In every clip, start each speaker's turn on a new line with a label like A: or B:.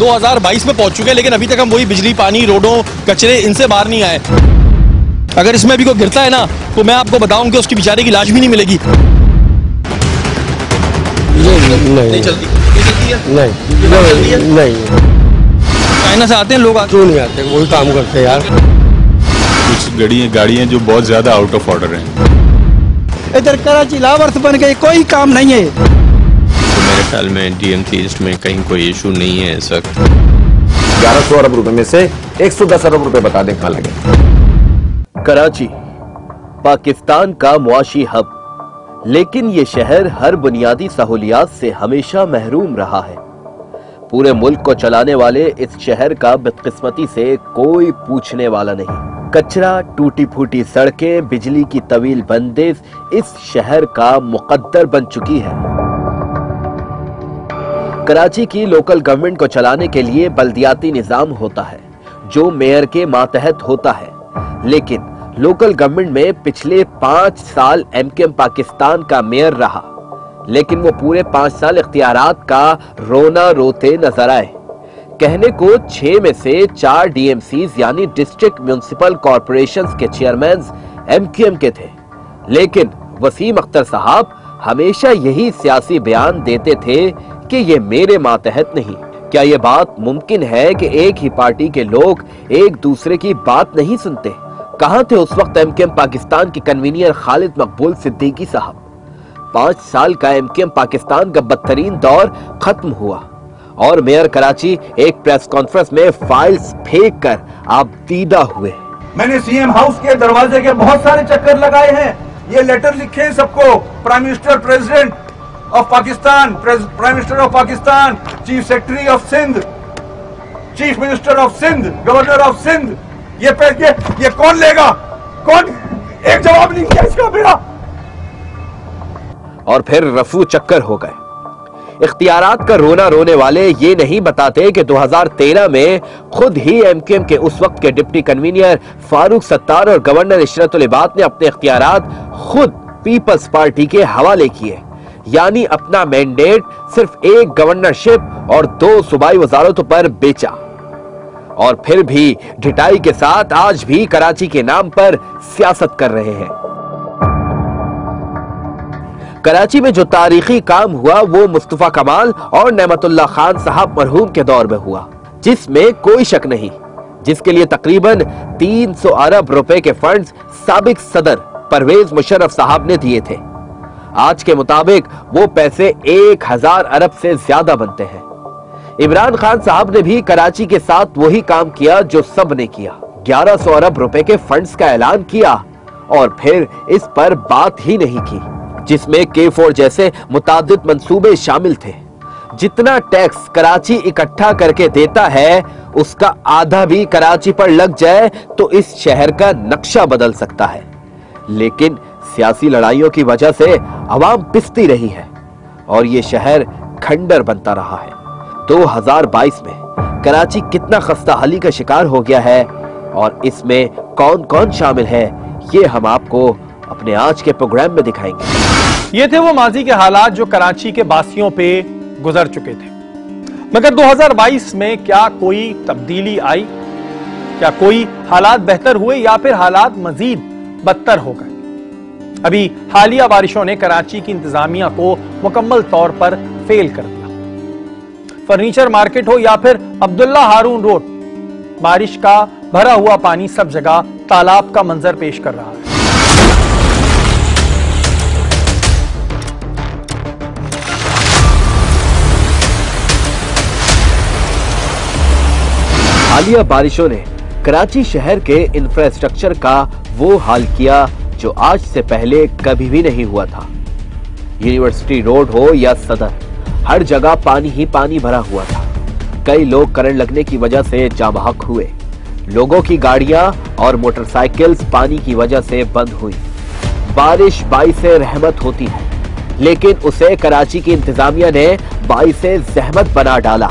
A: 2022 में पहुंच चुके हैं, लेकिन अभी तक हम वही बिजली, पानी, रोडों, कचरे, इनसे बाहर नहीं आए। अगर इसमें भी कोई गिरता है ना, तो मैं आपको बताऊं कि उसकी बेचारे की लाश भी नहीं मिलेगी। नहीं चलती?
B: नहीं।
A: चाइना से आते हैं लोग?
B: क्यों नहीं आते, वही काम करते हैं यार।
C: कुछ गाड़ियां जो बहुत ज्यादा आउट ऑफ ऑर्डर हैं।
D: इधर कराची लावर्थ बन गई, कोई काम नहीं है।
E: तो मेरे ख्याल में डीएमसी लिस्ट में कहीं कोई इशू नहीं है इस वक्त।
F: 1100 अरब रुपए में से 110 अरब रुपए बता दें कहां लगे।
G: कराची पाकिस्तान का मुआशी हब, लेकिन ये शहर हर बुनियादी सहूलियात से हमेशा महरूम रहा है। पूरे मुल्क को चलाने वाले इस शहर का बदकिस्मती से कोई पूछने वाला नहीं। कचरा, टूटी फूटी सड़कें, बिजली की तवील बंदिश इस शहर का मुकद्दर बन चुकी है। कराची की लोकल गवर्नमेंट को चलाने के लिए बल्दियाती निजाम होता है जो मेयर के मातहत होता है, लेकिन लोकल गवर्नमेंट में पिछले 5 साल एमकेएम पाकिस्तान का मेयर रहा, लेकिन वो पूरे 5 साल इख्तियारात का रोना रोते नजर आए। कहने को 6 में से 4 डीएमसीज यानी डिस्ट्रिक्ट म्युनिसिपल कॉरपोरेशंस के चेयरमैन एमकेएम के थे, लेकिन वसीम अख्तर साहब हमेशा यही सियासी बयान देते थे कि ये मेरे मातहत नहीं। क्या ये बात मुमकिन है कि एक ही पार्टी के लोग एक दूसरे की बात नहीं सुनते? कहां थे उस वक्त एमकेएम पाकिस्तान के कन्वीनियर खालिद मकबूल सिद्दीकी साहब? 5 साल का एमकेएम पाकिस्तान का बदतरीन दौर खत्म हुआ और मेयर कराची एक प्रेस कॉन्फ्रेंस में फाइल्स फेंक कर आप दीदा हुए।
H: मैंने सीएम हाउस के दरवाजे के बहुत सारे चक्कर लगाए हैं, ये लेटर लिखे हैं सबको, prime minister, president of Pakistan, prime minister of Pakistan, chief secretary of Sindh, chief minister of Sindh, governor of Sindh. ये कौन लेगा? कौन? एक जवाब नहीं किया इसका मेरा।
G: और फिर रफू चक्कर हो गए। इख्तियारात का रोना रोने वाले ये नहीं बताते कि 2013 में खुद ही एमकेएम के उस वक्त के डिप्टी कन्वीनर फारूक सत्तार और गवर्नर इशरतुल इबाद ने अपने इख्तियारात खुद पीपल्स पार्टी के हवाले किए, यानी अपना मैंडेट सिर्फ एक गवर्नरशिप और 2 सूबाई वजारतों पर बेचा। और फिर भी ढिठाई के साथ आज भी कराची के नाम पर सियासत कर रहे हैं। कराची में जो तारीखी काम हुआ वो मुस्तफा कमाल और नेमतुल्लाह खान साहब मरहूम के दौर में हुआ, जिसमें कोई शक नहीं, जिसके लिए तकरीबन 300 अरब रुपए के फंड्स साबिक सदर परवेज मुशर्रफ साहब ने दिए थे। आज के मुताबिक वो पैसे 1000 अरब से ज्यादा बनते हैं। इमरान खान साहब ने भी कराची के साथ वही काम किया जो सब ने किया, 1100 अरब रुपए के फंड्स का ऐलान किया और फिर इस पर बात ही नहीं की, जिसमें K4 जैसे मुताद्दिद मंसूबे शामिल थे। जितना टैक्स कराची इकट्ठा करके देता है उसका आधा भी कराची पर लग जाए तो इस शहर का नक्शा बदल सकता है, लेकिन सियासी लड़ाइयों की वजह से अवाम पिसती रही है और ये शहर खंडर बनता रहा है। 2022 में कराची कितना खस्ता हाली का शिकार हो गया है और इसमें कौन कौन शामिल है, ये हम आपको अपने आज के प्रोग्राम में दिखाएंगे।
A: ये थे वो माजी के हालात जो कराची के बासियों पे गुजर चुके थे, मगर 2022 में क्या कोई तब्दीली आई? क्या कोई हालात बेहतर हुए या फिर हालात मजीद बदतर हो गए? अभी हालिया बारिशों ने कराची की इंतजामिया को मुकम्मल तौर पर फेल कर दिया। फर्नीचर मार्केट हो या फिर अब्दुल्ला हारून रोड, बारिश का भरा हुआ पानी सब जगह तालाब का मंजर पेश कर रहा है।
G: हालिया बारिशों ने कराची शहर के इंफ्रास्ट्रक्चर का वो हाल किया जो आज से पहले कभी भी नहीं हुआ था। यूनिवर्सिटी रोड हो या सदर, हर जगह पानी ही पानी भरा हुआ था। कई लोग करंट लगने की वजह से जाँ बहक हुए। लोगों की गाड़ियां और मोटरसाइकिल्स पानी की वजह से बंद हुई। बारिश बाइसे रहमत होती है, लेकिन उसे कराची की इंतजामिया ने बाइसे जहमत बना डाला।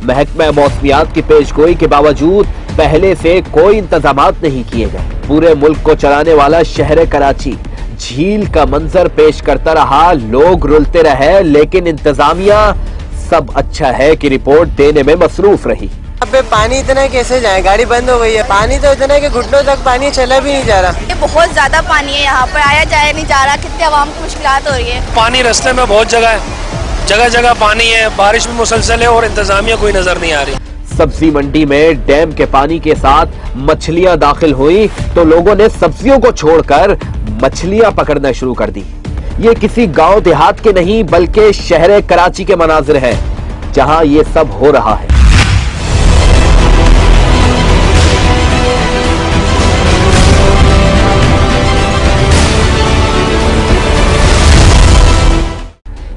G: महकमा मौसमियात की पेशगोई के बावजूद पहले से कोई इंतजामात नहीं किए गए। पूरे मुल्क को चलाने वाला शहर कराची झील का मंजर पेश करता रहा, लोग रुलते रहे, लेकिन इंतजामिया सब अच्छा है कि रिपोर्ट देने में मसरूफ रही।
I: यहाँ पे पानी इतना कैसे जाए, गाड़ी बंद हो गई है। पानी तो इतना है कि घुटनों तक पानी चला भी नहीं जा रहा।
J: ये बहुत ज्यादा पानी है, यहाँ पर आया जाया नहीं जा रहा। कितने आवाम को मुश्किलात हो रही है।
K: पानी रास्ते में बहुत जगह है, जगह जगह पानी है, बारिश भी मुसलसल है और इंतजामिया कोई नजर नहीं आ रही।
G: सब्जी मंडी में डैम के पानी के साथ मछलियां दाखिल हुई तो लोगों ने सब्जियों को छोड़कर मछलियां पकड़ना शुरू कर दी। ये किसी गांव देहात के नहीं बल्कि शहर कराची के मनाजिर है जहां ये सब हो रहा है।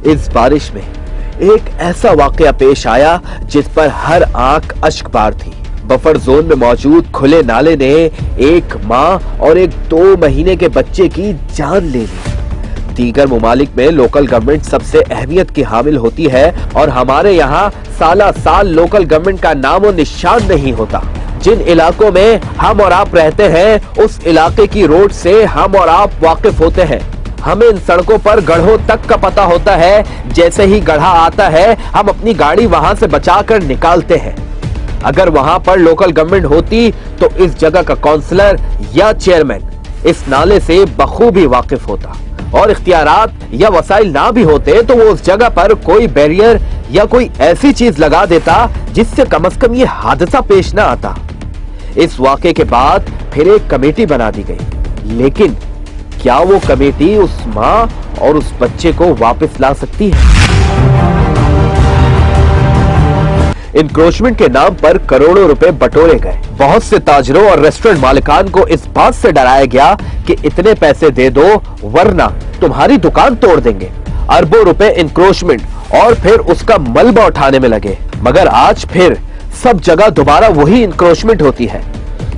G: इस बारिश में एक ऐसा वाकया पेश आया जिस पर हर आंख अश्कबार थी। बफर जोन में मौजूद खुले नाले ने एक मां और एक 2 महीने के बच्चे की जान ले ली। दीगर मुमालिक में लोकल गवर्नमेंट सबसे अहमियत की हामिल होती है और हमारे यहाँ साला साल लोकल गवर्नमेंट का नामो निशान नहीं होता। जिन इलाकों में हम और आप रहते हैं उस इलाके की रोड से हम और आप वाकिफ होते हैं। हमें इन सड़कों पर गढ़ों तक का पता होता है। जैसे ही गढ़ा आता है हम अपनी गाड़ी वहां से बचाकर निकालते हैं। अगर वहां पर लोकल गवर्नमेंट होती तो इस जगह का काउंसलर या चेयरमैन इस नाले से बखूबी वाकिफ होता और इख्तियारात या वसाइल ना भी होते तो वो उस जगह पर कोई बैरियर या कोई ऐसी चीज लगा देता जिससे कम से कम ये हादसा पेश ना आता। इस वाक़े के बाद फिर एक कमेटी बना दी गई, लेकिन क्या वो कमेटी उस मां और उस बच्चे को वापस ला सकती है? इंक्रोचमेंट के नाम पर करोड़ों रुपए बटोरे गए। बहुत से ताजरों और रेस्टोरेंट मालिकान को इस बात से डराया गया कि इतने पैसे दे दो वरना तुम्हारी दुकान तोड़ देंगे। अरबों रुपए इंक्रोचमेंट और फिर उसका मलबा उठाने में लगे। मगर आज फिर सब जगह दोबारा वही इंक्रोचमेंट होती है।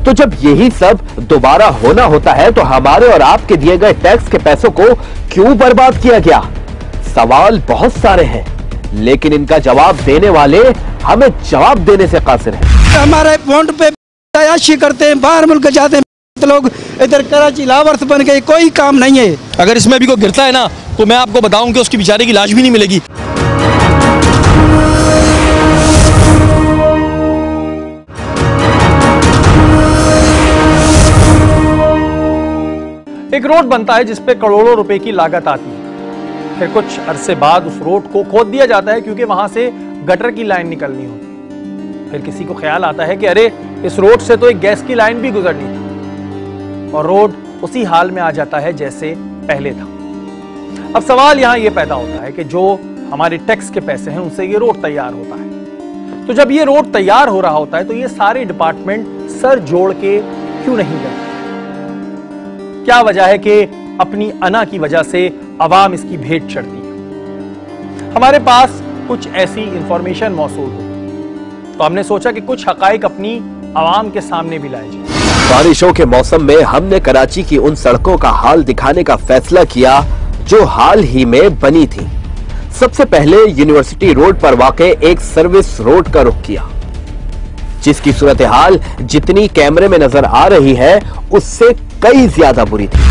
G: तो जब यही सब दोबारा होना होता है तो हमारे और आपके दिए गए टैक्स के पैसों को क्यों बर्बाद किया गया? सवाल बहुत सारे हैं, लेकिन इनका जवाब देने वाले हमें जवाब देने से कासिर हैं।
D: हमारे पॉइंट पे तयाशी करते हैं, बाहर मुल्क जाते हैं लोग, इधर कराची लावर्स बन गए, कोई काम नहीं है।
K: अगर इसमें भी कोई गिरता है ना तो मैं आपको बताऊं कि उसकी बेचारे की लाश भी नहीं मिलेगी।
A: एक रोड बनता है जिसपे करोड़ों रुपए की लागत आती है, फिर कुछ अरसे बाद उस रोड को खोद दिया जाता है क्योंकि वहां से गटर की लाइन निकलनी होती। फिर किसी को ख्याल आता है कि अरे इस रोड से तो एक गैस की लाइन भी गुजरनी थी, और रोड उसी हाल में आ जाता है जैसे पहले था। अब सवाल यहां यह पैदा होता है कि जो हमारे टैक्स के पैसे हैं उनसे ये रोड तैयार होता है, तो जब ये रोड तैयार हो रहा होता है तो ये सारे डिपार्टमेंट सर जोड़ के क्यों नहीं करते? क्या वजह है कि अपनी अना की वजह से अवाम इसकी भेंट चढ़ती है? हमारे पास कुछ ऐसी इंफॉर्मेशन मौसूल हो तो हमने सोचा कि कुछ हकाइक अपनी अवाम के सामने भी लाए जाए।
G: बारिशों के मौसम में हमने कराची की उन सड़कों का हाल दिखाने का फैसला किया जो हाल ही में बनी थी। सबसे पहले यूनिवर्सिटी रोड पर वाक़े एक सर्विस रोड का रुख किया, जिसकी सूरत हाल जितनी कैमरे में नजर आ रही है उससे कई ज्यादा बुरी थी।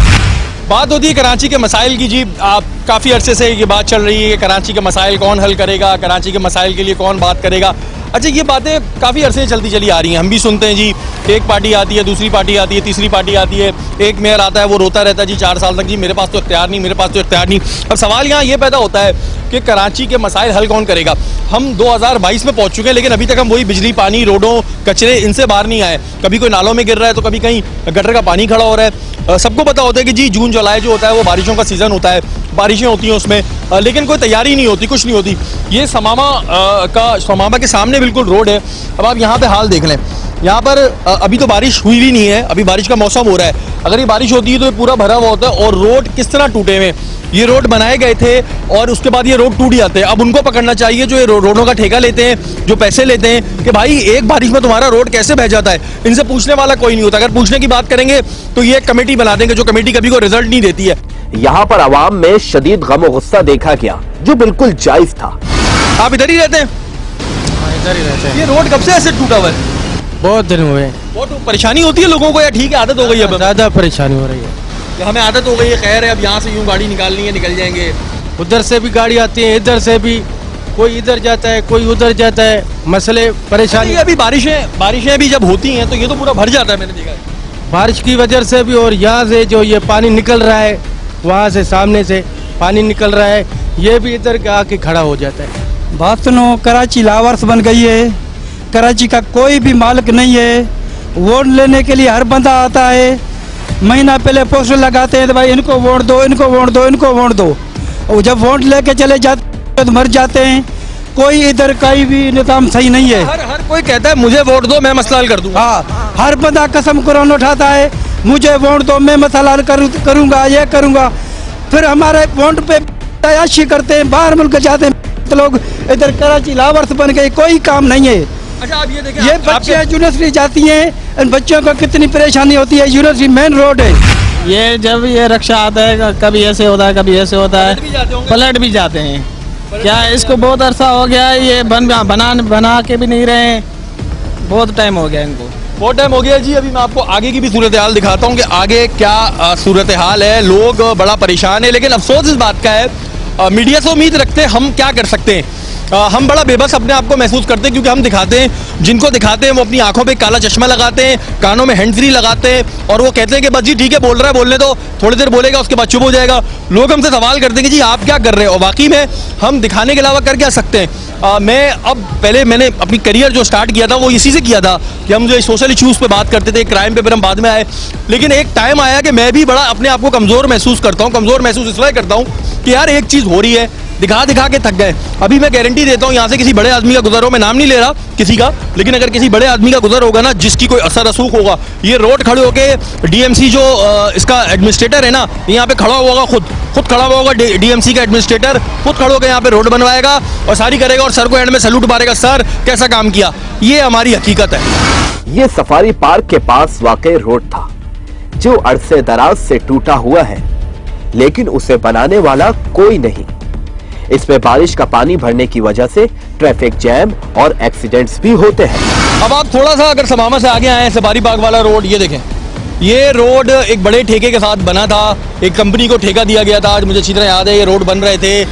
K: बात होती है कराची के मसाइल की। जी आप काफ़ी अरसे से ये बात चल रही है कि कराची के मसाइल कौन हल करेगा, कराची के मसाइल के लिए कौन बात करेगा। अच्छा, ये बातें काफ़ी अरसे से चलती चली आ रही हैं, हम भी सुनते हैं जी। एक पार्टी आती है, दूसरी पार्टी आती है, तीसरी पार्टी आती है, एक मेयर आता है वो रोता रहता है जी 4 साल तक, जी मेरे पास तो इख्तियार नहीं, मेरे पास तो इख्तियार नहीं। अब सवाल यहाँ ये पैदा होता है कि कराची के मसाइल हल कौन करेगा? हम 2022 में पहुंच चुके हैं, लेकिन अभी तक हम वही बिजली, पानी, रोडों, कचरे इनसे बाहर नहीं आए। कभी कोई नालों में गिर रहा है तो कभी कहीं गटर का पानी खड़ा हो रहा है। सबको पता होता है कि जी जून जुलाई जो होता है वो बारिशों का सीजन होता है, बारिशें होती हैं उसमें, लेकिन कोई तैयारी नहीं होती, कुछ नहीं होती। ये समामा के सामने बिल्कुल रोड है। अब आप यहाँ पे हाल देख लें, यहाँ पर अभी तो बारिश हुई भी नहीं है, अभी बारिश का मौसम हो रहा है। अगर ये बारिश होती है तो ये पूरा भरा हुआ होता है। और रोड किस तरह टूटे हुए, ये रोड बनाए गए थे और उसके बाद ये रोड टूट जाते हैं। अब उनको पकड़ना चाहिए जो ये रोडों का ठेका लेते हैं, जो पैसे लेते हैं कि भाई एक बारिश में तुम्हारा रोड कैसे बह जाता है। इनसे पूछने वाला कोई नहीं होता। अगर पूछने की बात करेंगे तो ये एक कमेटी बना देंगे, जो कमेटी कभी कोई रिजल्ट नहीं देती है।
G: यहाँ पर आवाम में शदीद गम और गुस्सा देखा गया जो बिल्कुल जायज था।
K: आप इधर ही रहते हैं?
B: इधर ही रहते हैं।
K: ये रोड कब से ऐसे टूटा हुआ है?
B: बहुत दिन हुए।
K: बहुत परेशानी होती है लोगों को या ठीक है आदत हो गई है? अब
B: ज्यादा परेशानी हो रही है।
K: हमें आदत हो गई है, खैर है, अब यहाँ से यूं गाड़ी निकालनी है, निकल जाएंगे।
B: उधर से भी गाड़ी आती है, इधर से भी, कोई इधर जाता है, कोई उधर जाता है, मसले परेशानी।
K: अभी बारिशें भी जब होती हैं तो ये तो पूरा भर जाता है, मैंने देखा है।
B: बारिश की वजह से भी, और यहाँ से जो ये पानी निकल रहा है, वहाँ से सामने से पानी निकल रहा है, ये भी इधर आके खड़ा हो जाता है।
D: बात सुनो, कराची लावारिस बन गई है। कराची का कोई भी मालिक नहीं है। वोट लेने के लिए हर बंदा आता है, महीना पहले पोस्टर लगाते हैं तो भाई इनको वोट दो, इनको वोट दो, इनको वोट दो, और जब वोट लेके चले जाते तो मर जाते हैं। कोई इधर कहीं भी निज़ाम सही नहीं है।
K: हर कोई कहता है मुझे वोट दो, मैं मसला हल कर दूंगा।
D: हाँ, हर बंदा कसम कुरान उठाता है, मुझे वोट दो, मैं मसला हल करूँगा, ये करूँगा। फिर हमारे वोट पे तयाशी करते हैं, बाहर मुल्क जाते हैं तो लोग। इधर कराची लावारिस बन गई, कोई काम नहीं है।
K: अच्छा, आप ये देखें,
D: ये बच्चे यूनिवर्सिटी जाती हैं, इन बच्चों को कितनी परेशानी होती है। यूनिवर्सिटी मेन रोड है।
B: ये जब ये रक्षा आता है, कभी ऐसे होता है, कभी ऐसे होता है, पलट भी जाते हैं। क्या इसको बहुत अरसा हो गया है, ये बना के भी नहीं रहे, बहुत टाइम हो गया इनको,
K: बहुत टाइम हो गया जी। अभी मैं आपको आगे की भी सूरत हाल दिखाता हूँ कि आगे क्या सूरत हाल है। लोग बड़ा परेशान है, लेकिन अफसोस इस बात का है, मीडिया से उम्मीद रखते हैं हम क्या कर सकते हैं। हम बड़ा बेबस अपने आप को महसूस करते हैं, क्योंकि हम दिखाते हैं, जिनको दिखाते हैं वो अपनी आंखों पे काला चश्मा लगाते हैं, कानों में हैंड फ्री लगाते हैं, और वो कहते हैं कि बस जी ठीक है, बोल रहा है, बोलने दो, थोड़ी देर बोलेगा, उसके बाद चुप हो जाएगा। लोग हमसे सवाल करते हैं कि जी आप क्या कर रहे हो, और वाकई में हम दिखाने के अलावा कर क्या सकते हैं। मैंने अपनी करियर जो स्टार्ट किया था वो इसी से किया था कि हम जो सोशल इश्यूज़ पे बात करते थे, क्राइम पे फिर हम बाद में आए। लेकिन एक टाइम आया कि मैं भी बड़ा अपने आप को कमज़ोर महसूस करता हूँ। कमज़ोर महसूस इसलिए करता हूँ कि यार एक चीज़ हो रही है, दिखा दिखा के थक गए। अभी मैं गारंटी देता हूँ, यहाँ से किसी बड़े आदमी का गुजर हो, मैं नाम नहीं ले रहा किसी का, लेकिन अगर किसी बड़े आदमी का गुजर होगा ना, जिसकी कोई असर रसूख होगा, ये रोड खड़े होके डीएमसी जो इसका एडमिनिस्ट्रेटर है ना, यहाँ पे खड़ा होगा, खुद खड़ा हुआ होगा। डीएमसी का एडमिनिस्ट्रेटर खुद खड़ा होकर यहाँ पे रोड बनवाएगा और सारी करेगा, और सर को एंड में सैल्यूट मारेगा, सर कैसा काम किया। ये हमारी हकीकत है।
G: ये सफारी पार्क के पास वाक़ई रोड था, जो अरसे दराज से टूटा हुआ है, लेकिन उसे बनाने वाला कोई नहीं। इसमें बारिश का पानी भरने की वजह से ट्रैफिक जैम और एक्सीडेंट्स भी होते हैं।
K: अब आप थोड़ा सा अगर समामा से आगे आए, सफारी पार्क वाला रोड, ये देखें, ये रोड एक बड़े ठेके के साथ बना था, एक कंपनी को ठेका दिया गया था। आज मुझे अच्छी तरह याद है, ये रोड बन रहे थे,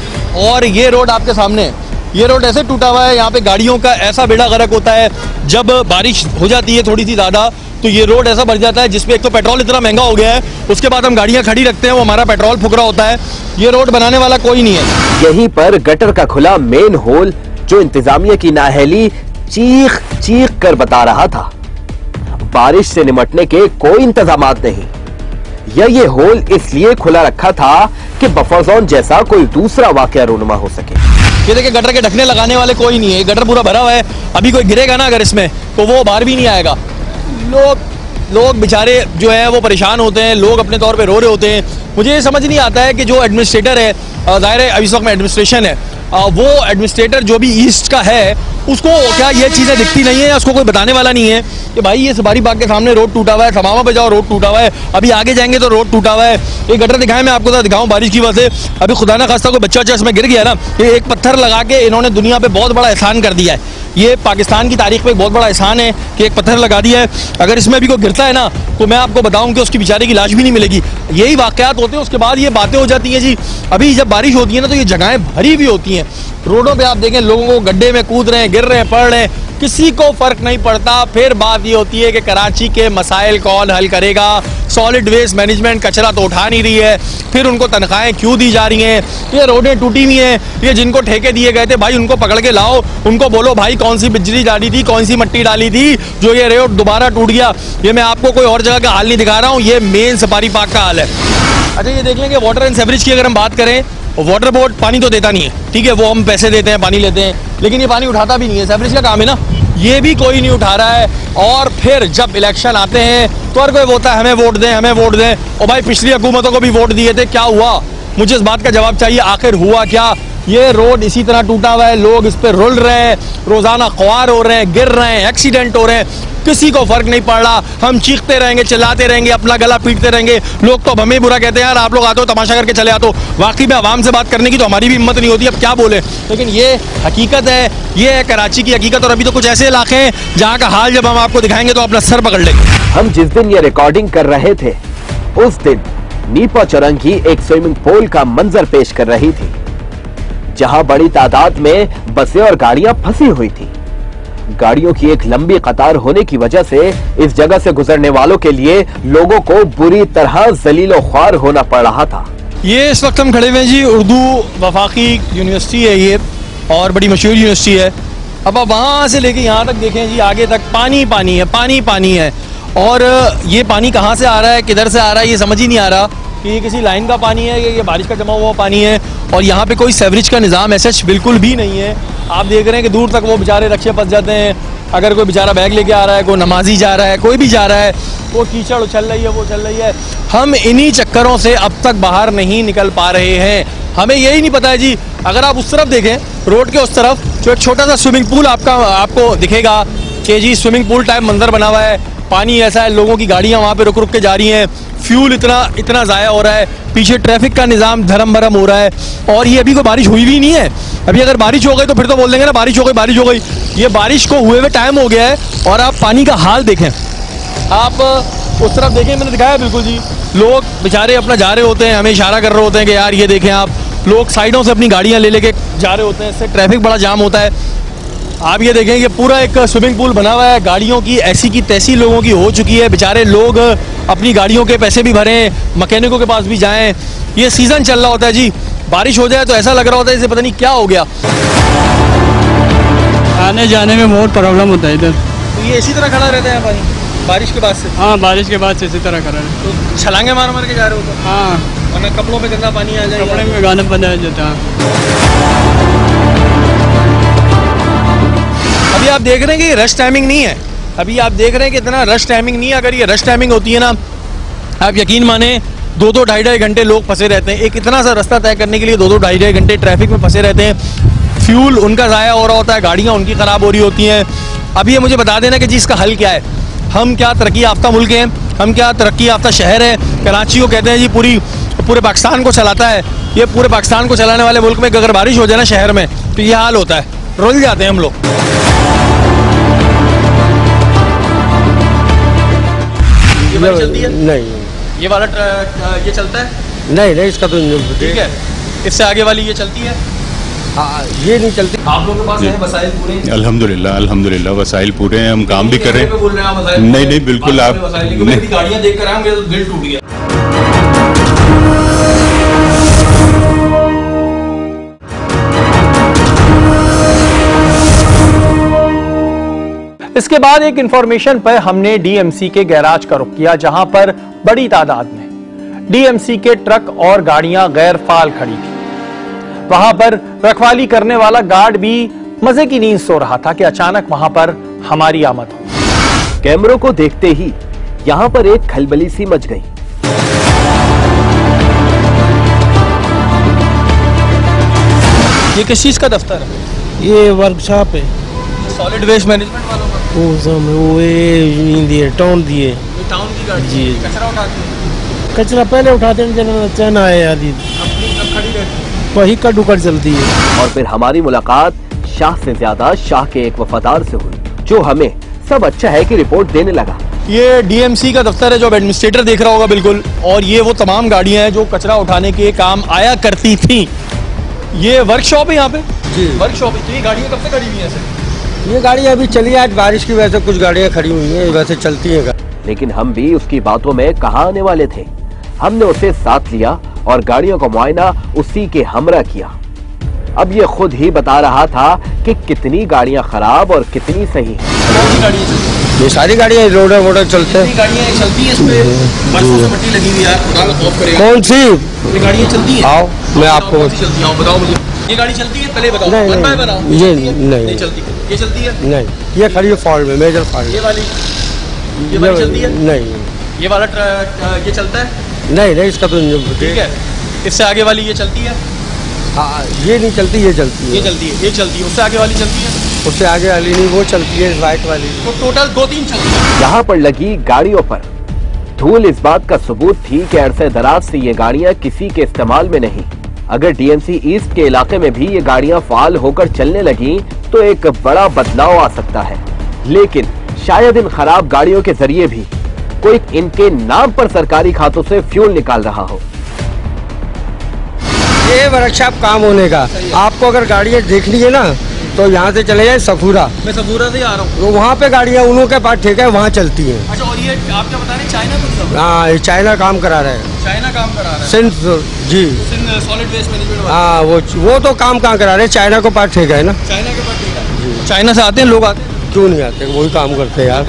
K: और ये रोड आपके सामने है। ये रोड ऐसे टूटा हुआ है, यहाँ पे गाड़ियों का ऐसा बेड़ा गर्क होता है, जब बारिश हो जाती है थोड़ी सी ज़्यादा, तो ये रोड ऐसा भर जाता है, जिसपे एक तो पेट्रोल इतना महंगा हो गया है, उसके बाद हम गाड़ियाँ खड़ी रखते हैं, वो हमारा पेट्रोल फुकरा होता है। ये रोड बनाने वाला कोई नहीं है।
G: यहीं पर गटर का खुला मेन होल, जो इंतजामिया की नाअहली चीख चीख कर बता रहा था, बारिश से निपटने के कोई इंतजामात नहीं, या ये होल इसलिए खुला रखा था कि बफर जोन जैसा कोई दूसरा वाकया रूनुमा हो सके।
K: ये देखिए, गटर के ढकने लगाने वाले कोई नहीं है, गटर पूरा भरा हुआ है। अभी कोई गिरेगा ना अगर इसमें, तो वो बाहर भी नहीं आएगा। लोग बेचारे जो है वो परेशान होते हैं, लोग अपने तौर पे रो रहे होते हैं। मुझे ये समझ नहीं आता है कि जो एडमिनिस्ट्रेटर है, ज़ाहिर है इस वक्त में एडमिनिस्ट्रेशन है, वो एडमिनिस्ट्रेटर जो भी ईस्ट का है, उसको क्या ये चीज़ें दिखती नहीं है, उसको कोई बताने वाला नहीं है कि भाई ये सफारी पार्क के सामने रोड टूटा हुआ है, समामा पे जाओ रोड टूटा हुआ है, अभी आगे जाएंगे तो रोड टूटा हुआ है। ये गटर दिखाएं, मैं आपको दिखाऊं, बारिश की वजह से अभी खुदा ना खास्ता कोई बच्चा इसमें गिर गया ना, ये एक पत्थर लगा के इन्होंने दुनिया पे बहुत बड़ा एहसान कर दिया है। ये पाकिस्तान की तारीख में एक बहुत बड़ा एहसान है कि एक पत्थर लगा दिया है। अगर इसमें भी कोई गिरता है ना, तो मैं आपको बताऊं कि उसकी बेचारे की लाश भी नहीं मिलेगी। यही वाकयात होते हैं, उसके बाद ये बातें हो जाती हैं जी। अभी जब बारिश होती है ना, तो ये जगहें भरी हुई होती हैं, रोडों पे आप देखें लोगों को गड्ढे में कूद रहे हैं, गिर रहे हैं, पड़ रहे हैं, किसी को फर्क नहीं पड़ता। फिर बात ये होती है कि कराची के मसाइल कौन हल करेगा। सॉलिड वेस्ट मैनेजमेंट कचरा तो उठा नहीं रही है, फिर उनको तनख्वाहें क्यों दी जा रही हैं। ये रोडें टूटी हुई हैं, ये जिनको ठेके दिए गए थे भाई उनको पकड़ के लाओ, उनको बोलो भाई कौन सी बिजली डाली थी, कौन सी मिट्टी डाली थी जो ये रोड दोबारा टूट गया। ये मैं आपको कोई और जगह का हाल नहीं दिखा रहा हूँ, ये मेन सफारी पार्क का हाल है। अच्छा, ये देख लेंगे वाटर एंड सेवरेज की अगर हम बात करें, वाटर बोर्ड पानी तो देता नहीं है, ठीक है, वो हम पैसे देते हैं, पानी लेते हैं, लेकिन ये पानी उठाता भी नहीं है। सेवरेज का काम है ना, ये भी कोई नहीं उठा रहा है। और फिर जब इलेक्शन आते हैं तो हर कोई बोलता है हमें वोट दें, हमें वोट दें। और भाई पिछली हुकूमतों को भी वोट दिए थे, क्या हुआ? मुझे इस बात का जवाब चाहिए, आखिर हुआ क्या? ये रोड इसी तरह टूटा हुआ है, लोग इस पर रुल रहे हैं, रोजाना ख्वार हो रहे हैं, गिर रहे हैं, एक्सीडेंट हो रहे हैं, किसी को फर्क नहीं पड़ रहा। हम चीखते रहेंगे, चिल्लाते रहेंगे, अपना गला पीटते रहेंगे। लोग तो हमें बुरा कहते हैं, यार आप लोग आते हो तमाशा करके चले आते हो। वाकई में आवाम से बात करने की तो हमारी भी हिम्मत नहीं होती, अब क्या बोले। लेकिन ये हकीकत है, ये है कराची की हकीकत। और अभी तो कुछ ऐसे इलाके हैं जहाँ का हाल जब हम आपको दिखाएंगे तो अपना सर पकड़ लेंगे।
G: हम जिस दिन ये रिकॉर्डिंग कर रहे थे, उस दिन नीपा चौरंगी एक स्विमिंग पूल का मंजर पेश कर रही थी। जहां बड़ी तादाद में बसें और गाड़ियां फंसी हुई थी। गाड़ियों की एक लंबी कतार होने की वजह से इस जगह से गुजरने वालों के लिए लोगों को बुरी तरह जलीलो ख्वार होना पड़ रहा था।
K: ये इस वक्त हम खड़े हुए हैं जी, उर्दू वफाकी यूनिवर्सिटी है ये, और बड़ी मशहूर यूनिवर्सिटी है। अब आप वहाँ से लेके यहाँ तक देखें जी, आगे तक पानी पानी है, पानी पानी है। और ये पानी कहाँ से आ रहा है, किधर से आ रहा है, ये समझ ही नहीं आ रहा कि ये किसी लाइन का पानी है या ये बारिश का जमा हुआ पानी है। और यहाँ पे कोई सीवरेज का निज़ाम ऐसा बिल्कुल भी नहीं है। आप देख रहे हैं कि दूर तक वो बेचारे रक्षे फंस जाते हैं। अगर कोई बेचारा बैग लेके आ रहा है, कोई नमाजी जा रहा है, कोई भी जा रहा है, वो कीचड़ उछल रही है, वो चल रही है। हम इन्हीं चक्करों से अब तक बाहर नहीं निकल पा रहे हैं। हमें यही नहीं पता है जी, अगर आप उस तरफ देखें, रोड के उस तरफ जो एक छोटा सा स्विमिंग पूल आपको दिखेगा कि जी स्विमिंग पूल टाइप मंजर बना हुआ है, पानी ऐसा है, लोगों की गाड़ियाँ वहाँ पे रुक रुक के जा रही हैं, फ्यूल इतना ज़ाया हो रहा है, पीछे ट्रैफिक का निज़ाम धर्म भरम हो रहा है। और ये अभी कोई बारिश हुई भी नहीं है। अभी अगर बारिश हो गई तो फिर तो बोल देंगे ना बारिश हो गई, बारिश हो गई। ये बारिश को हुए हुए टाइम हो गया है। और आप पानी का हाल देखें, आप उस तरफ देखें, मैंने दिखाया बिल्कुल जी, लोग बेचारे अपना जा रहे होते हैं, हमें इशारा कर रहे होते हैं कि यार ये देखें आप, लोग साइडों से अपनी गाड़ियाँ ले लेके जा रहे होते हैं, इससे ट्रैफिक बड़ा जाम होता है। आप ये देखें कि पूरा एक स्विमिंग पूल बना हुआ है, गाड़ियों की ऐसी की तैसी लोगों की हो चुकी है। बेचारे लोग अपनी गाड़ियों के पैसे भी भरें, मैकेनिकों के पास भी जाएं। ये सीज़न चल रहा होता है जी, बारिश हो जाए तो ऐसा लग रहा होता है जैसे पता नहीं क्या हो गया।
B: आने जाने में बहुत प्रॉब्लम होता है इधर।
K: तो ये इसी तरह खड़ा रहता है पानी बारिश के बाद से?
B: हाँ, बारिश के बाद से इसी तरह खड़ा है।
K: तो छलांगे मार मार के जा रहे हो तो?
B: हाँ,
K: वरना कपड़ों पे गंदा पानी आ जाएगा,
B: कपड़े में गाना बंद आ जाता है।
K: अभी आप देख रहे हैं कि ये रश टाइमिंग नहीं है। अभी आप देख रहे हैं कि इतना रश टाइमिंग नहीं है। अगर ये रश टाइमिंग होती है ना, आप यकीन माने 2-2 ढाई घंटे लोग फंसे रहते हैं। एक इतना सा रास्ता तय करने के लिए 2-2 ढाई घंटे ट्रैफिक में फंसे रहते हैं। फ्यूल उनका ज़ाया हो रहा होता है, गाड़ियाँ उनकी ख़राब हो रही होती हैं। अभी ये मुझे बता देना कि जी इसका हल क्या है। हम क्या तरक्की याफ्ता मुल्क हैं, हम क्या तरक्की याफ्ता शहर है? कराची को कहते हैं जी पूरे पाकिस्तान को चलाता है। ये पूरे पाकिस्तान को चलाने वाले मुल्क में अगर बारिश हो जाए ना शहर में, तो ये हाल होता है, रुल जाते हैं हम लोग। ये वाली चलती है?
B: नहीं,
K: ये वाला ये चलता है?
B: नहीं, इसका तो
K: ठीक है। इससे आगे वाली ये चलती है?
B: हाँ, ये नहीं चलती।
K: आप लोगों के पास है वसाइल पूरे?
C: अल्हम्दुलिल्लाह वसाइल पूरे हैं, हम काम भी कर रहे हैं। नहीं बिल्कुल, आप
K: गाड़ियाँ देख कर आए मेरा तो दिल टूट गया।
A: इसके बाद एक इंफॉर्मेशन पर हमने डीएमसी के गैराज का रुख किया, जहां पर बड़ी तादाद में डीएमसी के ट्रक और गाड़ियां गैर फाल खड़ी थी। वहां पर रखवाली करने वाला गार्ड भी मजे की नींद सो रहा था कि अचानक वहां पर हमारी आमद हो।
G: कैमरों को देखते ही यहां पर एक खलबली सी मच गई।
K: ये किस चीज का दफ्तर है?
B: ये वर्कशॉप है,
K: सॉलिड वेस्ट मैनेजमेंट वालों का।
B: टाउन दिए
K: टाउन की गाड़ी
B: जी।
K: कचरा उठाते हैं?
B: कचरा पहले उठाते हैं, जब चैना है आदि
K: अपनी अब खड़ी रहती है,
B: वही कड़ुकड़ चलती है।
G: और फिर हमारी मुलाकात शाह से ज्यादा शाह के एक वफादार से हुई, जो हमें सब अच्छा है की रिपोर्ट देने लगा।
K: ये डीएमसी का दफ्तर है, जो एडमिनिस्ट्रेटर देख रहा होगा बिल्कुल। और ये वो तमाम गाड़ियां हैं जो कचरा उठाने के काम आया करती थी। ये वर्कशॉप है यहाँ पे
B: जी,
K: वर्कशॉप है। तो ये गाड़ियाँ कब से खड़ी हुई हैं सर?
B: ये गाड़ी अभी चली है, आज बारिश की वजह से कुछ गाड़ियाँ खड़ी हुई हैं, वैसे चलती हैं।
G: लेकिन हम भी उसकी बातों में कहाँ आने वाले थे। हमने उसे साथ लिया और गाड़ियों का मुआयना उसी के हमरा किया। अब ये खुद ही बता रहा था कि कितनी गाड़ियां खराब और कितनी सही हैं।
B: ये सारी गाड़ियाँ रोड वोडर चलते हैं।
K: गाड़ियाँ चलती हैं, इसमें बरसों से मट्टी लगी हुई है, खुदा का खौफ करेगा।
B: कौन सी
K: ये गाड़ियाँ चलती हैं?
B: आओ मैं आपको
K: चलती हैं, बताओ मुझे। ये गाड़ी चलती है? पहले बताओ।
B: नहीं,
K: वन बाय बनाओ।
B: ये
K: नहीं चलती। ये चलती है?
B: नहीं, ये खड़ी है फॉल्ट में, मेजर फॉल्ट।
K: ये वाली चलती है?
B: नहीं।
K: ये वाला ये चलता है?
B: नहीं, इसका तो
K: ठीक है। इससे आगे वाली ये चलती है?
B: हाँ, ये नहीं चलती, ये चलती है।
K: ये चलती है, ये चलती है। उससे आगे वाली चलती है?
B: उससे आगे वाली नहीं, वो चलती है वाइट वाली।
K: तो टोटल 2-3 चलती है।
G: यहाँ पर लगी गाड़ियों पर धूल इस बात का सबूत थी कि अरसे दराज से ये गाड़ियाँ किसी के इस्तेमाल में नहीं। अगर डीएमसी ईस्ट के इलाके में भी ये गाड़ियाँ फाल होकर चलने लगी तो एक बड़ा बदलाव आ सकता है। लेकिन शायद इन खराब गाड़ियों के जरिए भी कोई इनके नाम पर सरकारी खातों से फ्यूल निकाल रहा हो।
L: ये वर्कशॉप काम होने का। आपको अगर गाड़ियाँ देखनी है ना तो यहाँ से चले जाए सफूरा।
K: मैं सफूरा से आ रहा हूँ।
L: तो वहाँ पे गाड़ियाँ उन्हों के पास ठेका है, वहाँ चलती हैं।
K: अच्छा, और ये आप क्या बता रहे हैं, चाइना तो?
L: हाँ, ये चाइना काम करा रहे हैं।
K: चाइना काम करा रहा है?
L: Sindh ji.
K: Solid waste management.
L: हाँ, वो तो काम कहाँ करा रहे हैं, चाइना को पास ठेका है ना।
K: चाइना के पास ठेका है। चाइना से आते हैं लोग, आते हैं?
L: क्यों नहीं आते, वही काम करते हैं यार।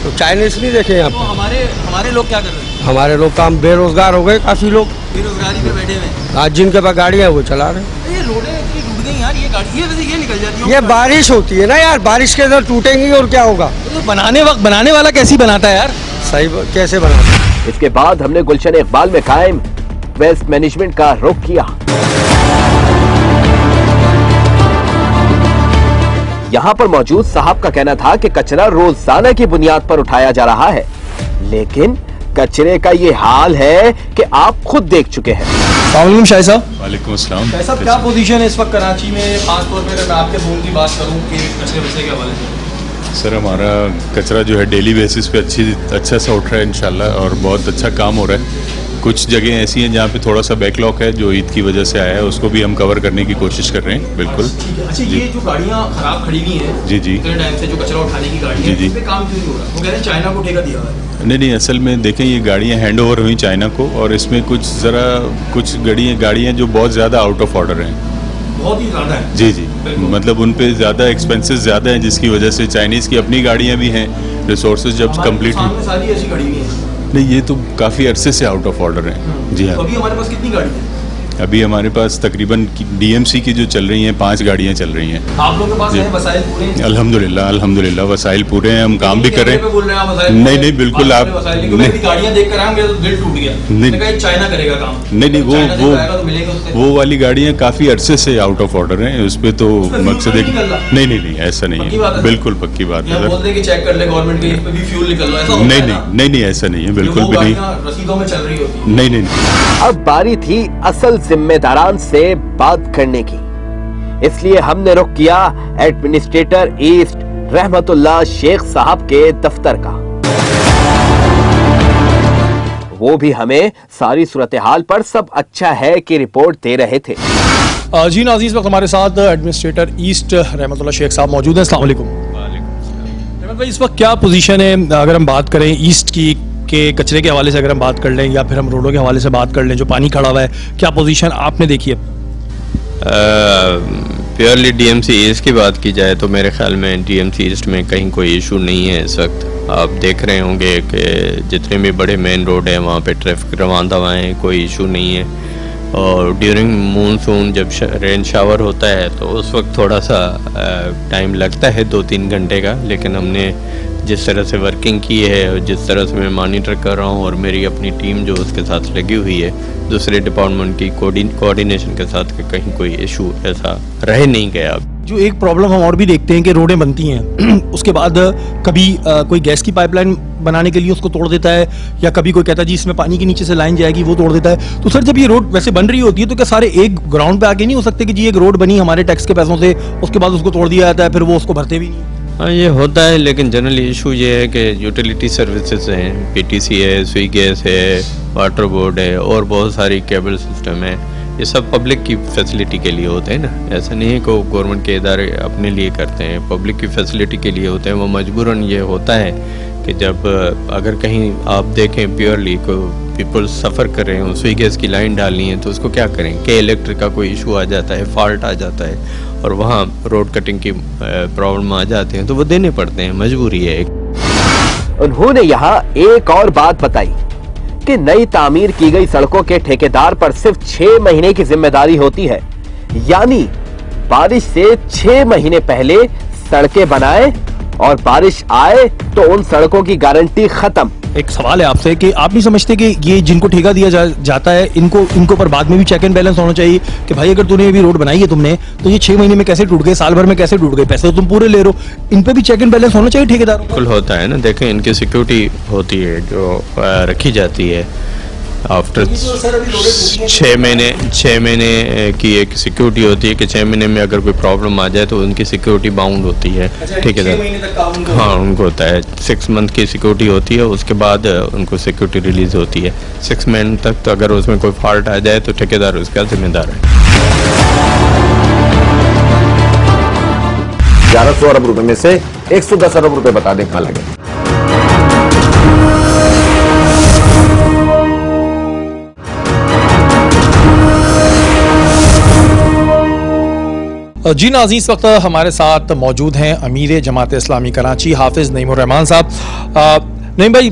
L: तो चाइनीज नहीं देखे यहाँ
K: तो हमारे लोग क्या कर रहे हैं?
L: हमारे लोग काम बेरोजगार हो गए, काफी लोग
K: बेरोजगारी पे बैठे हुए।
L: आज जिनके पास गाड़ियाँ है वो चला रहे हैं।
K: ये रोडें इतनी टूट गई यार, ये गाड़ी ये निकल जाती है।
L: ये बारिश होती है ना यार, बारिश के अंदर टूटेंगी और क्या होगा।
K: तो बनाने वाला कैसी बनाता है यार?
L: सही कैसे बनाता है।
G: इसके बाद हमने गुलशन इकबाल में कायम वेस्ट मैनेजमेंट का रुख किया। यहाँ पर मौजूद साहब का कहना था कि कचरा रोजाना की बुनियाद पर उठाया जा रहा है, लेकिन कचरे का ये हाल है कि आप खुद देख चुके हैं।
K: अस्सलाम शाह साहब।
C: वालेकुम अस्सलाम।
K: शाह साहब, क्या पोजीशन है इस वक्त कराची में, खासतौर पर अगर मैं आपके फोन की बात करूं कि कचरे वचरे के हवाले से?
C: सर, हमारा कचरा जो है डेली बेसिस पे अच्छा सा उठ रहा है इंशाल्लाह, और बहुत अच्छा काम हो रहा है। कुछ जगह ऐसी हैं जहाँ पे थोड़ा सा बैकलॉग है जो ईद की वजह से आया है, उसको भी हम कवर करने की कोशिश कर रहे हैं। बिल्कुल।
K: अच्छा, ये जो गाड़ियाँ खराब खड़ी हुई हैं,
C: जी जी,
K: इतने टाइम से जो कचरा उठाने की गाड़ी है, इस पे काम क्यों नहीं हो रहा? वो कह रहे हैं चाइना को ठेका दिया हुआ है।
C: नहीं, असल में देखें, ये गाड़ियाँ हैंड ओवर हुई चाइना को, और इसमें कुछ गाड़ियाँ जो बहुत ज़्यादा आउट ऑफ ऑर्डर हैं,
K: बहुत ही ज़्यादा है।
C: जी जी, मतलब उन पे ज़्यादा एक्सपेंसेस ज़्यादा हैं, जिसकी वजह से चाइनीज़ की अपनी गाड़ियाँ भी हैं, रिसोर्सेज जब कम्प्लीट
K: सारी ऐसी गाड़ी हुई है।
C: नहीं, ये तो काफ़ी अरसे से आउट ऑफ ऑर्डर है। जी हाँ।
K: अभी हमारे पास कितनी गाड़ी है?
C: अभी हमारे पास तकरीबन डीएमसी की जो चल रही हैं 5 गाड़ियाँ चल रही हैं।
K: आप लोगों के पास है वसाइल पूरे हैं?
C: अल्हम्दुलिल्लाह वसाइल पूरे हैं, हम काम भी कर रहे हैं। नहीं, बिल्कुल आप
K: गाड़ियाँ देख कर आएंगे तो दिल टूट गया। नहीं, चाइना करेगा काम।
C: नहीं, वो वाली गाड़ियाँ काफ़ी अरसे से आउट ऑफ ऑर्डर हैं, उस पर तो मकसद एक नहीं, ऐसा नहीं है। बिल्कुल पक्की बात है।
K: चेक कर ले गवर्नमेंट के, इस पे भी फ्यूल निकल रहा है।
C: नहीं, ऐसा नहीं है, बिल्कुल भी नहीं।
K: रसीदों में चल रही होती है।
C: नहीं।
G: अब बारी थी असल जिम्मेदारान से बात करने की, इसलिए हमने रुख किया एडमिनिस्ट्रेटर ईस्ट रहमतुल्लाह शेख साहब के दफ्तर का। वो भी हमें सारी सूरत हाल पर सब अच्छा है की रिपोर्ट दे रहे थे।
K: जी नाज़रीन, इस वक्त हमारे साथ एडमिनिस्ट्रेटर ईस्ट रहमतुल्लाह शेख साहब मौजूद हैं। अस्सलाम वालेकुम। रहमत भाई, इस वक्त क्या पोजीशन है, अगर हम बात करें ईस्ट की के कचरे के हवाले से अगर हम बात कर लें, या फिर हम रोडों के हवाले से बात कर लें, जो पानी खड़ा हुआ है, क्या पोजीशन आपने देखी है?
E: प्योरली डीएमसी ईस्ट की बात की जाए तो मेरे ख्याल में डीएमसी ईस्ट में कहीं कोई इशू नहीं है इस वक्त। आप देख रहे होंगे कि जितने भी बड़े मेन रोड है वहाँ पे ट्रैफिक रवाना हुआ है, कोई इशू नहीं है। और ड्यूरिंग मानसून जब रेन शावर होता है तो उस वक्त थोड़ा सा टाइम लगता है 2-3 घंटे का, लेकिन हमने जिस तरह से वर्किंग की है और जिस तरह से मैं मॉनिटर कर रहा हूँ, और मेरी अपनी टीम जो उसके साथ लगी हुई है दूसरे डिपार्टमेंट की कोऑर्डिनेशन के साथ, कि कहीं कोई इशू ऐसा रह नहीं गया।
K: जो एक प्रॉब्लम हम और भी देखते हैं कि रोडें बनती हैं उसके बाद कभी कोई गैस की पाइपलाइन बनाने के लिए उसको तोड़ देता है, या कभी कोई कहता है जी इसमें पानी के नीचे से लाइन जाएगी, वो तोड़ देता है। तो सर, जब ये रोड वैसे बन रही होती है तो क्या सारे एक ग्राउंड पे आके नहीं हो सकते कि जी एक रोड बनी हमारे टैक्स के पैसों से, उसके बाद उसको तोड़ दिया जाता है, फिर वो उसको भरते भी नहीं?
E: हाँ, ये होता है, लेकिन जनरली इशू ये है कि यूटिलिटी सर्विसेज हैं, पीटीसी है, स्वी गैस है, वाटर बोर्ड है, और बहुत सारी केबल सिस्टम है, ये सब पब्लिक की फैसिलिटी के लिए होते हैं ना। ऐसा नहीं है कि गवर्नमेंट के इदारे अपने लिए करते हैं, पब्लिक की फैसिलिटी के लिए होते हैं। वो मजबूरन ये होता है कि जब अगर कहीं आप देखें प्योरली को पीपल सफ़र कर रहे हो, स्वी गैस की लाइन डालनी है, तो उसको क्या करें कि इलेक्ट्रिक का कोई इशू आ जाता है, फॉल्ट आ जाता है, और वहाँ रोड कटिंग की प्रॉब्लम आ जाते हैं, तो वो देने पड़ते हैं, मजबूरी है एक।
G: उन्होंने यहाँ एक और बात बताई कि नई तामीर की गई सड़कों के ठेकेदार पर सिर्फ 6 महीने की जिम्मेदारी होती है, यानी बारिश से 6 महीने पहले सड़कें बनाए और बारिश आए तो उन सड़कों की गारंटी खत्म।
K: एक सवाल है आपसे कि आप नहीं समझते कि ये जिनको ठेका दिया जाता है इनको पर बाद में भी चेक एंड बैलेंस होना चाहिए कि भाई अगर तूने अभी रोड बनाई है तुमने, तो ये 6 महीने में कैसे टूट गए, साल भर में कैसे टूट गए, पैसे तो तुम पूरे ले रहे हो, इन पे भी चेक एंड बैलेंस होना चाहिए ठेकेदारों को।
E: बिल्कुल होता है ना, देखें इनकी सिक्योरिटी होती है जो रखी जाती है, आफ्टर 6 महीने की एक सिक्योरिटी होती है कि 6 महीने में अगर कोई प्रॉब्लम आ जाए तो उनकी सिक्योरिटी बाउंड होती है। ठीक है सर, हाँ उनको होता है 6 मंथ की सिक्योरिटी होती है, उसके बाद उनको सिक्योरिटी रिलीज होती है। 6 मंथ तक तो अगर उसमें कोई फॉल्ट आ जाए तो ठेकेदार उसका जिम्मेदार है।
F: 1100 अरब रुपए में से 110 अरब रुपए बता दें कहां लगे।
K: जी नाज़रीन, इस वक्त हमारे साथ मौजूद हैं अमीर जमात इस्लामी कराची हाफिज़ नईमुर रहमान साहब। नहीं भाई,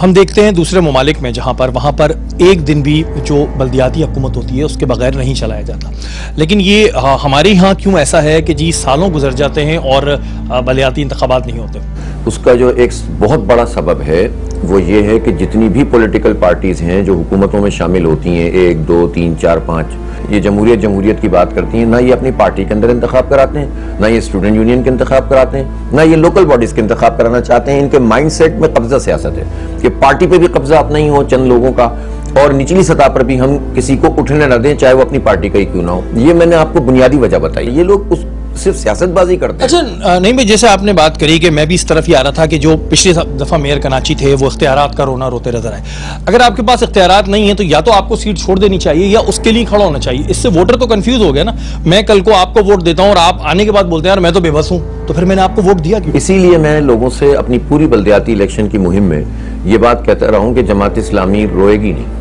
K: हम देखते हैं दूसरे ममालिक में जहाँ पर वहाँ पर एक दिन भी जो बल्दियाती हुकूमत होती है उसके बगैर नहीं चलाया जाता, लेकिन ये हमारे यहाँ क्यों ऐसा है कि जी सालों गुजर जाते हैं और बल्दियाती इंतखाबात नहीं होते?
F: उसका जो एक बहुत बड़ा सबब है वो ये है कि जितनी भी पॉलिटिकल पार्टीज हैं जो हुकूमतों में शामिल होती हैं, 1, 2, 3, 4, 5, ये जमहूरियत की बात करती हैं, ना ये अपनी पार्टी के अंदर इंतखाब कराते हैं, ना ये स्टूडेंट यूनियन के इंतखाब कराते हैं, ना ये लोकल बॉडीज के इंतखाब कराना चाहते हैं। इनके माइंडसेट में कब्जा सियासत है कि पार्टी पे भी कब्जा अपना ही हो चंद लोगों का, और निचली सतह पर भी हम किसी को उठने न दें, चाहे वो अपनी पार्टी का ही क्यों ना हो। ये मैंने आपको बुनियादी वजह बताई। ये लोग सिर्फ सियासतबाजी करते हैं।
K: अच्छा नहीं भाई, जैसे आपने बात करी कि मैं भी इस तरफ ही आ रहा था कि जो पिछली दफा मेयर कराची थे वो इख्तियारात का रोना रोते नजर आए। अगर आपके पास इख्तियारात नहीं है तो या तो आपको सीट छोड़ देनी चाहिए या उसके लिए खड़ा होना चाहिए। इससे वोटर तो कंफ्यूज हो गया ना। मैं कल को आपको वोट देता हूँ और आप आने के बाद बोलते हैं यार मैं तो बेबस हूँ, तो फिर मैंने आपको वोट दिया क्यों?
F: इसीलिए मैं लोगों से अपनी पूरी बल्दियाती इलेक्शन की मुहिम में ये बात कहता रहा हूँ कि जमात इस्लामी रोएगी नहीं।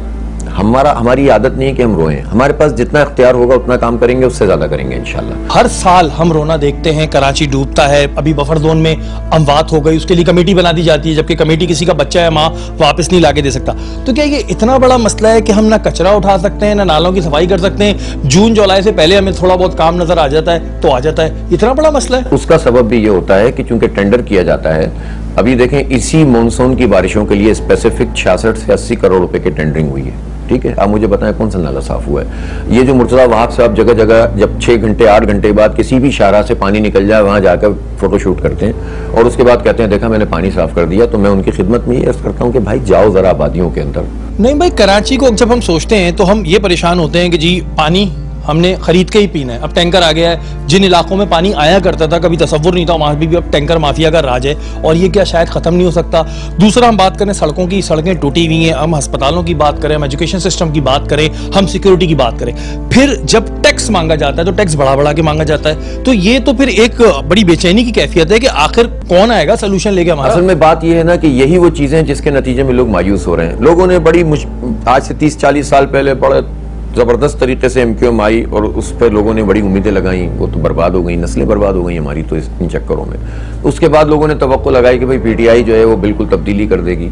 F: हमारी आदत नहीं है कि हम रोएं। हमारे पास जितना इख्तियार होगा उतना काम करेंगे, उससे ज्यादा करेंगे इंशाल्लाह।
K: हर साल हम रोना देखते हैं, कराची डूबता है। अभी बफर जोन में अमवात हो गई, उसके लिए कमेटी बना दी जाती है, जबकि कमेटी किसी का बच्चा या माँ वापस नहीं लाके दे सकता। तो क्या ये इतना बड़ा मसला है कि हम ना कचरा उठा सकते हैं, ना नालों की सफाई कर सकते हैं? जून जुलाई से पहले हमें थोड़ा बहुत काम नजर आ जाता है तो आ जाता है। इतना बड़ा मसला है।
F: उसका सबब भी ये होता है कि चूंकि टेंडर किया जाता है, अभी देखें इसी मानसून की बारिशों के लिए स्पेसिफिक 66 से 80 करोड़ रुपए की टेंडरिंग हुई है। ठीक है, आप मुझे बताएं कौन सा नाला साफ हुआ है? ये जो मुर्तजा वहाब साहब जगह जगह जब 6 घंटे 8 घंटे बाद किसी भी शाहरा से पानी निकल जाए वहां जाकर फोटोशूट करते हैं और उसके बाद कहते हैं देखा मैंने पानी साफ कर दिया, तो मैं उनकी खिदमत में ये अर्ज करता हूँ कि भाई जाओ जरा आबादियों के अंदर।
K: नहीं भाई, कराची को जब हम सोचते हैं तो हम ये परेशान होते हैं कि जी पानी हमने खरीद के ही पीना है। अब टैंकर आ गया है। जिन इलाकों में पानी आया करता था, कभी तसव्वुर नहीं था, वहां भी अब टैंकर माफिया का राज है और ये क्या शायद खत्म नहीं हो सकता? दूसरा, हम बात करें सड़कों की, सड़कें टूटी हुई हैं। हम अस्पतालों की बात करें, हम एजुकेशन सिस्टम की बात करें, हम सिक्योरिटी की बात करें। फिर जब टैक्स मांगा जाता है तो टैक्स बढ़ा बढ़ा के मांगा जाता है। तो ये तो फिर एक बड़ी बेचैनी की कैफियत है कि आखिर कौन आएगा सोल्यूशन लेके हमारा।
F: असल में बात यह है ना कि यही वो चीजें जिसके नतीजे में लोग मायूस हो रहे हैं। लोगों ने बड़ी आज से 30-40 साल पहले बड़े जबरदस्त तरीके से MQM आई और उस पर लोगों ने बड़ी उम्मीदें लगाई, वो तो बर्बाद हो गई, नस्लें बर्बाद हो गई हमारी तो इन चक्करों में। उसके बाद लोगों ने तवक्को लगाई कि भाई PTI जो है वो बिल्कुल तब्दीली कर देगी।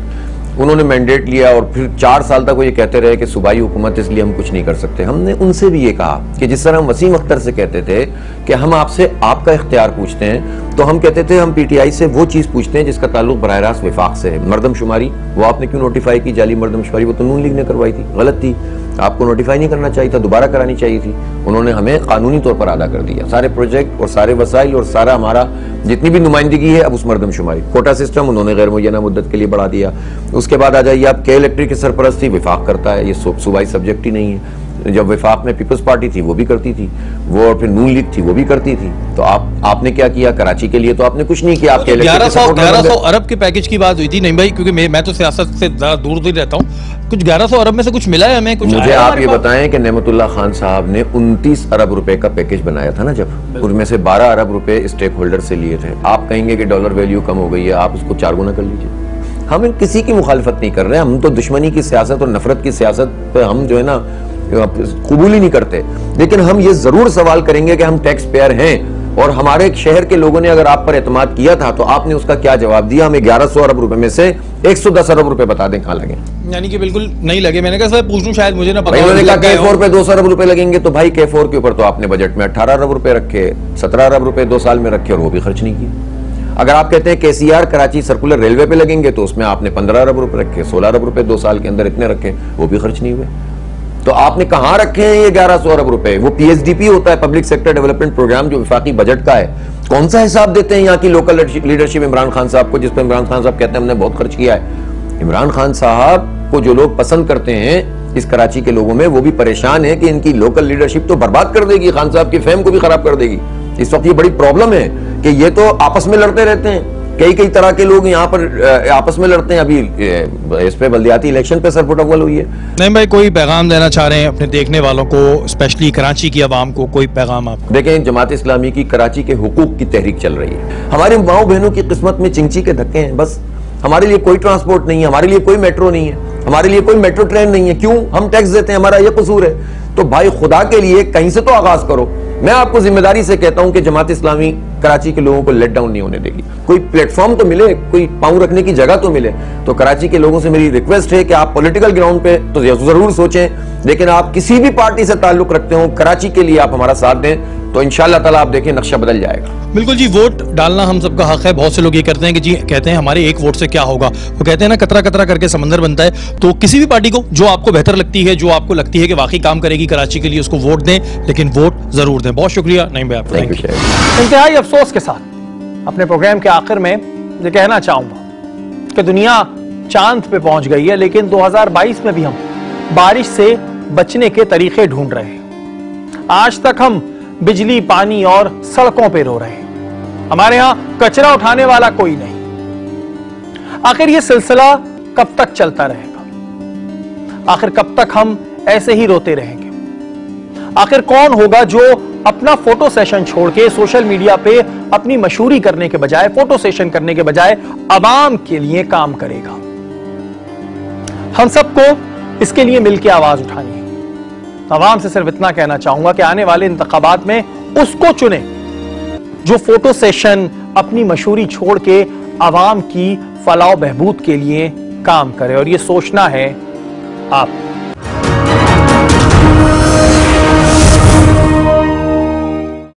F: उन्होंने मैंडेट लिया और फिर 4 साल तक वो ये कहते रहे कि सूबाई हुकूमत इसलिए हम कुछ नहीं कर सकते। हमने उनसे भी ये कहा कि जिस तरह हम वसीम अख्तर से कहते थे कि हम आपसे आपका इख्तियार पूछते हैं, तो हम कहते थे हम PTI से वो चीज पूछते हैं जिसका ताल्लुक बराह रास्त विफाक से है। मरदमशुमारी वो आपने क्यों नोटिफाई की? जाली मरदमशुमारी वो तो नून लीग ने करवाई थी, गलत थी, आपको नोटिफाई नहीं करना चाहिए था, दोबारा करानी चाहिए थी। उन्होंने हमें कानूनी तौर पर अदा कर दिया सारे प्रोजेक्ट और सारे वसाइल और सारा हमारा जितनी भी नुमाइंदगी है अब उस मरदमशुमारी। कोटा सिस्टम उन्होंने गैर मुय्यना मुद्दत के लिए बढ़ा दिया। उसके बाद आ जाइए आप के इलेक्ट्रिक की सरपरस्ती विफाक करता है, ये सूबाई सब्जेक्ट ही नहीं है। जब विफाक में पीपल्स पार्टी थी वो भी करती थी, वो और फिर नून लीग थी वो भी करती थी। तो आपने क्या किया कराची के लिए? तो आपने कुछ नहीं किया। आपके
K: 1100 अरब के पैकेज की बात हुई थी। नहीं भाई, क्योंकि मैं तो सियासत से दूर दूर रहता हूँ, कुछ 1100 अरब में से कुछ मिला है हमें? कुछ
F: मुझे आप ये बताएं कि नेमतुल्लाह खान साहब ने 29 अरब रुपए का पैकेज बनाया था ना, जब उसमें से 12 अरब रुपए स्टेक होल्डर से लिए थे। आप कहेंगे कि डॉलर वैल्यू कम हो गई है, आप उसको 4 गुना कर लीजिए। हम किसी की मुखालफत नहीं कर रहे हैं, हम तो दुश्मनी की सियासत और नफरत की सियासत पे हम जो है ना कबूल ही नहीं करते। लेकिन हम ये जरूर सवाल करेंगे कि हम टैक्स पेयर हैं और हमारे शहर के लोगों ने अगर आप पर एतमाद किया था तो आपने उसका क्या जवाब दिया? हमें 1100 अरब रुपए में से 110 अरब रुपए बता दें कहां लगे।
K: यानी कि बिल्कुल नहीं लगे। मैंने कहा पूछ लूं, शायद मुझे ना पता।
F: उन्होंने कहा K4 पे 200 अरब रुपए लगेंगे, तो भाई K4 के ऊपर तो आपने बजट में 18 अरब रुपए रखे, 17 अरब रुपए 2 साल में रखे और वो भी खर्च नहीं किए। अगर आप कहते हैं KCR कराची सर्कुलर रेलवे पे लगेंगे तो उसमें आपने 15 अरब रुपए रखे, 16 अरब रुपए 2 साल के अंदर इतने रखे, वो भी खर्च नहीं हुए। तो आपने कहां रखे हैं ये 1100 अरब रुपए? वो PSDP होता है, पब्लिक सेक्टर डेवलपमेंट प्रोग्राम, जो विफाकी बजट का है। कौन सा हिसाब देते हैं यहाँ की लोकल लीडरशिप इमरान खान साहब को, जिस पर इमरान खान साहब कहते हैं हमने बहुत खर्च किया है? इमरान खान साहब को जो लोग पसंद करते हैं इस कराची के लोगों में, वो भी परेशान है कि इनकी लोकल लीडरशिप तो बर्बाद कर देगी, खान साहब की फेम को भी खराब कर देगी। इस वक्त ये बड़ी प्रॉब्लम है कि ये तो आपस में लड़ते रहते हैं, कई कई तरह के लोग यहाँ पर आपस में लड़ते हैं। अभी इस पे बल्दियाती इलेक्शन पे सरपुटअव्वल हुई है।
K: नहीं भाई, कोई पैगाम देना चाह रहे हैं अपने देखने वालों को, स्पेशली कराची की आवाम को, कोई पैगाम आप?
F: देखें, जमात इस्लामी की कराची के हुकूक की तहरीक चल रही है। हमारे माओ बहनों की किस्मत में चिंची के धक्के हैं बस। हमारे लिए कोई ट्रांसपोर्ट नहीं है, हमारे लिए कोई मेट्रो नहीं है, हमारे लिए कोई मेट्रो ट्रेन नहीं है। क्यों? हम टैक्स देते हैं, हमारा ये कसूर है। तो भाई खुदा के लिए कहीं से तो आगाज करो। मैं आपको जिम्मेदारी से कहता हूं कि जमात इस्लामी कराची के लोगों को लेट डाउन नहीं होने देगी। कोई प्लेटफॉर्म तो मिले, कोई पांव रखने की जगह तो मिले। तो कराची के लोगों से मेरी रिक्वेस्ट है कि आप पॉलिटिकल ग्राउंड पे तो जरूर सोचें, लेकिन आप किसी भी पार्टी से ताल्लुक रखते हो, कराची के लिए आप हमारा साथ दें तो इंशाअल्लाह ताला आप देखें नक्शा बदल जाएगा।
K: बिल्कुल जी, वोट डालना हम सबका हक है। बहुत से लोग ये करते हैं कि जी, कहते हैं हमारे एक वोट से क्या होगा। वो कहते हैं ना, कतरा कतरा करके समंदर बनता है। तो किसी भी पार्टी को जो आपको बेहतर लगती है, जो आपको लगती है कि वाकई काम करेगी कराची के लिए, उसको वोट दें, लेकिन वोट जरूर दें। बहुत शुक्रिया नहीं भाई आपका।
A: इंतहाई अफसोस के साथ अपने प्रोग्राम के आखिर में ये कहना चाहूंगा कि दुनिया चांद पे पहुंच गई है, लेकिन 2022 में भी हम बारिश से बचने के तरीके ढूंढ रहे हैं। आज तक हम बिजली, पानी और सड़कों पे रो रहे हैं। हमारे यहां कचरा उठाने वाला कोई नहीं। आखिर ये सिलसिला कब तक चलता रहेगा? आखिर कब तक हम ऐसे ही रोते रहेंगे? आखिर कौन होगा जो अपना फोटो सेशन छोड़ के सोशल मीडिया पे अपनी मशहूरी करने के बजाय, फोटो सेशन करने के बजाय आवाम के लिए काम करेगा? हम सबको इसके लिए मिलकर आवाज उठानी है। आवाम से सिर्फ इतना कहना चाहूंगा कि आने वाले इंतखाबात में उसको चुने जो फोटो सेशन, अपनी मशहूरी छोड़ के आवाम की फलाह बहबूद के लिए काम करे। और ये सोचना है आप